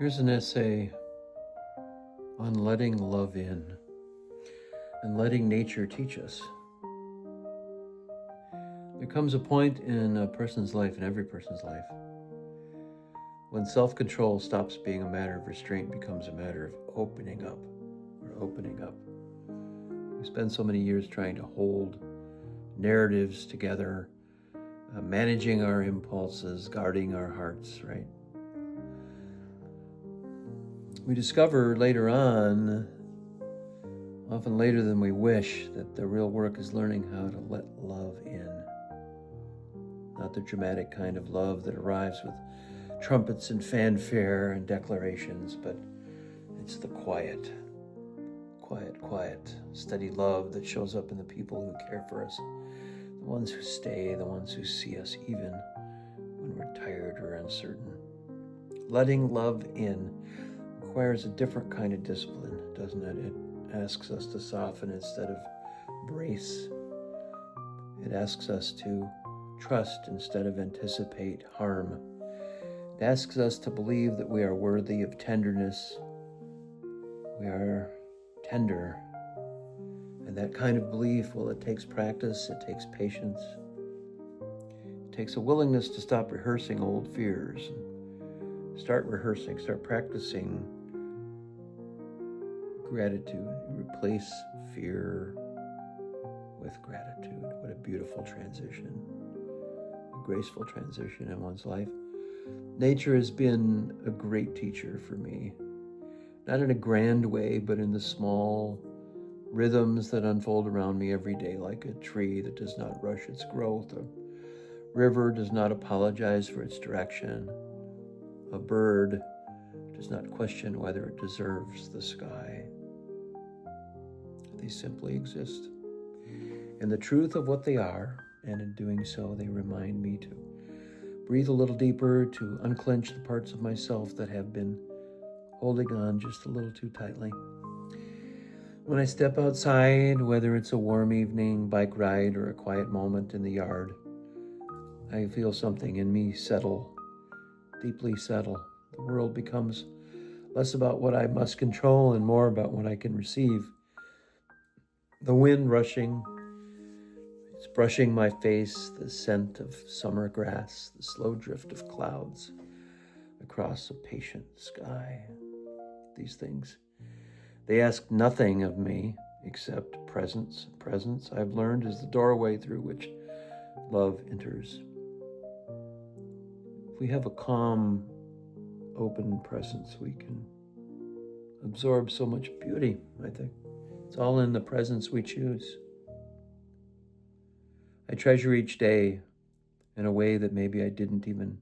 Here's an essay on letting love in and letting nature teach us. There comes a point in a person's life, in every person's life, when self-control stops being a matter of restraint, becomes a matter of opening up. We're opening up. We spend so many years trying to hold narratives together, managing our impulses, guarding our hearts, right? We discover later on, often later than we wish, that the real work is learning how to let love in. Not the dramatic kind of love that arrives with trumpets and fanfare and declarations, but it's the quiet, steady love that shows up in the people who care for us, the ones who stay, the ones who see us even when we're tired or uncertain. Letting love in requires a different kind of discipline, doesn't it? It asks us to soften instead of brace. It asks us to trust instead of anticipate harm. It asks us to believe that we are worthy of tenderness. We are tender. And that kind of belief, well, it takes practice, it takes patience. It takes a willingness to stop rehearsing old fears and start practicing gratitude. Replace fear with gratitude. What a beautiful transition. A graceful transition in one's life. Nature has been a great teacher for me. Not in a grand way, but in the small rhythms that unfold around me every day, like a tree that does not rush its growth. A river does not apologize for its direction. A bird does not question whether it deserves the sky. They simply exist in the truth of what they are, and in doing so, they remind me to breathe a little deeper, to unclench the parts of myself that have been holding on just a little too tightly. When I step outside, whether it's a warm evening bike ride or a quiet moment in the yard, I feel something in me settle, deeply settle. The world becomes less about what I must control and more about what I can receive. The wind rushing, it's brushing my face, the scent of summer grass, the slow drift of clouds across a patient sky. These things, they ask nothing of me except presence. Presence, I've learned, is the doorway through which love enters. If we have a calm, open presence, we can absorb so much beauty, I think. It's all in the presence we choose. I treasure each day in a way that maybe I didn't even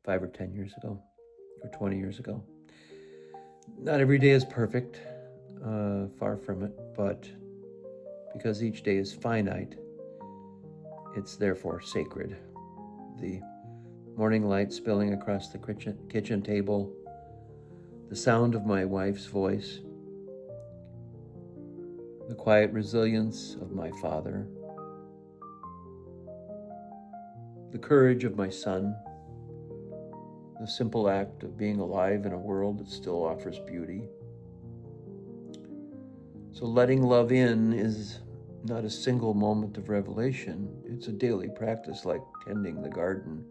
5 or 10 years ago or 20 years ago. Not every day is perfect, far from it, but because each day is finite, it's therefore sacred. The morning light spilling across the kitchen table, the sound of my wife's voice, the quiet resilience of my father, the courage of my son, the simple act of being alive in a world that still offers beauty. So letting love in is not a single moment of revelation. It's a daily practice, like tending the garden.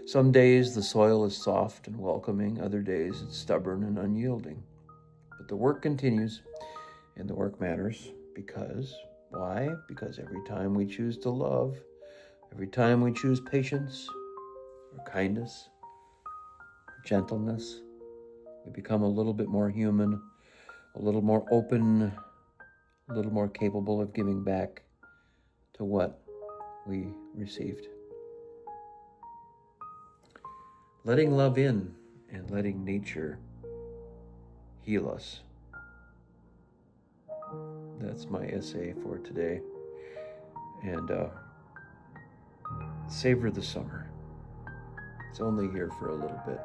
Some days the soil is soft and welcoming, other days it's stubborn and unyielding. But the work continues, and the work matters because, why? Because every time we choose to love, every time we choose patience or kindness or gentleness, we become a little bit more human, a little more open, a little more capable of giving back to what we received. Letting love in and letting nature heal us. That's my essay for today. And savor the summer. It's only here for a little bit.